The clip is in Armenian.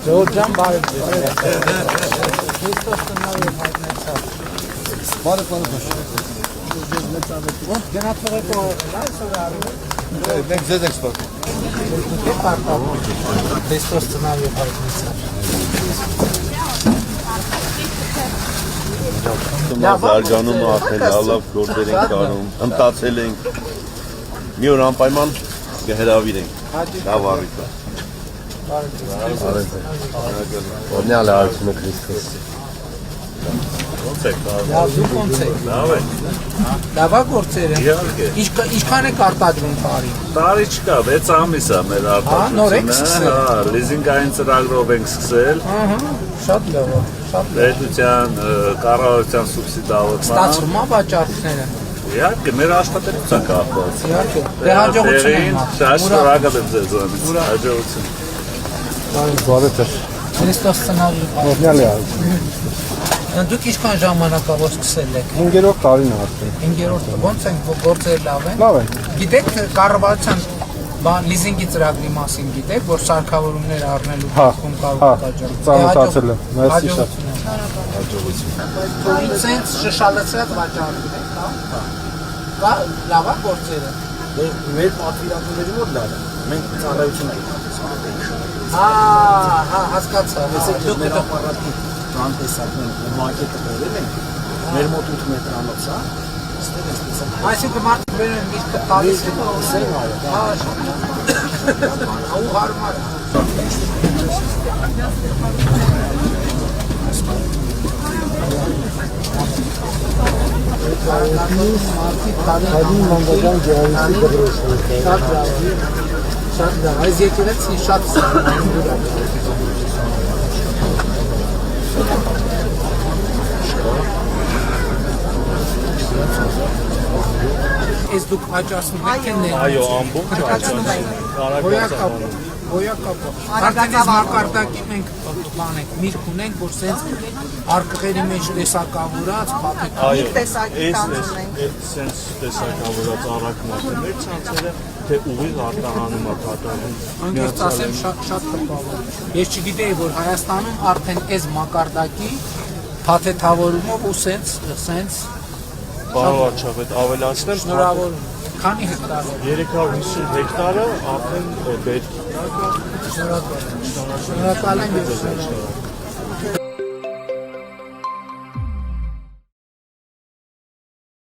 Georgian barı. Barı konuş. Genatları koyuyorlar. Ben güzel expert. Christos scenario Զարգանում ախել, լավ գործեր ենք անում, ընտացել ենք, մի օր անպայման կհրավիրենք, լավ առիթ է։ Օրնյալ է արցունը Քրիստոս։ Ոնց եք, դուք ոնց եք։ Լավ է։ Լավա գործերը։ Իհարկե։ Ինչքան եք արտադրում տարի։ Տարի չկա, 6 ամիս է մեր արտադրությունը։ Նոր եք սկսել։ Հա, լիզինգային ծրագրով ենք սկսել։ Ահա, շատ լավ է, շատ լավ։ Պետության, կառավարության սուբսիդավորման։ Ստացվում է վաճառքները։ Իհարկե, մեր աշխատելուց է կապված։ Իհարկե։ Դե հաջողություն եք։ Շատ շնորհակալ եմ ձեզանից։ Հաջողություն։ Բարեթեր։ Քրիստոս սcenario։ Օրնյալ է արել։ Դուք ինչքան ժամանակավոր սկսել եք։ 5-րդ տարին է արդեն։ 5-րդ ոնց են գործեր լավ են։ Լավ է։ Գիտեք կառավարության լիզինգի ծրագրի մասին գիտեք, որ սարքավորումներ առնելու փոխում կարող է կաճառել։ Ծանոթացել եմ։ Մերսի շատ։ Հաջողություն։ Ինձ շշալացրած վաճառում եք, հա։ Կա լավ է գործերը։ Մեր պատվիրատուների մոտ լավ է։ Մենք ծառայություն ենք։ Հա, հասկացա։ Դուք մեր ապարատի տնտեսական մակետը բերել ենք։ Մեր մոտ 8 մետրանոց է։ Ստեղ էսպես է։ Այսինքն մարդիկ բերում են միշտ տալիս են։ Սեր այո։ Հա, ու հարմար։ Հալի Մանգաջան Գեղարիսի դրոշը։ Շատ լավ, այս եկեղեցին շատ Ես դուք աճացնում եք թե ներ։ Այո, ամբողջ աճացնում։ Գոյակապը։ Արդեն այս մակարդակի մենք բանենք, միրգ ունենք, որ սենց արկղերի մեջ տեսակավորած, փաթեթ։ Այո, տեսակավորած սենց տեսակավորած առակնատներ ցանցերը, թե ուղիղ արտահանում է կատարվում։ Անկեղծ ասեմ շատ տպավոր։ Ես չգիտեի, որ Հայաստանում արդեն այս մակարդակի փաթեթավորումով ու սենց Պարոն Վարչապետ, ավելացնեմ, շնորհավորում։ Քանի հեկտար է։ 350 հեկտարը արդեն պետք է։ Շնորհակալ եմ։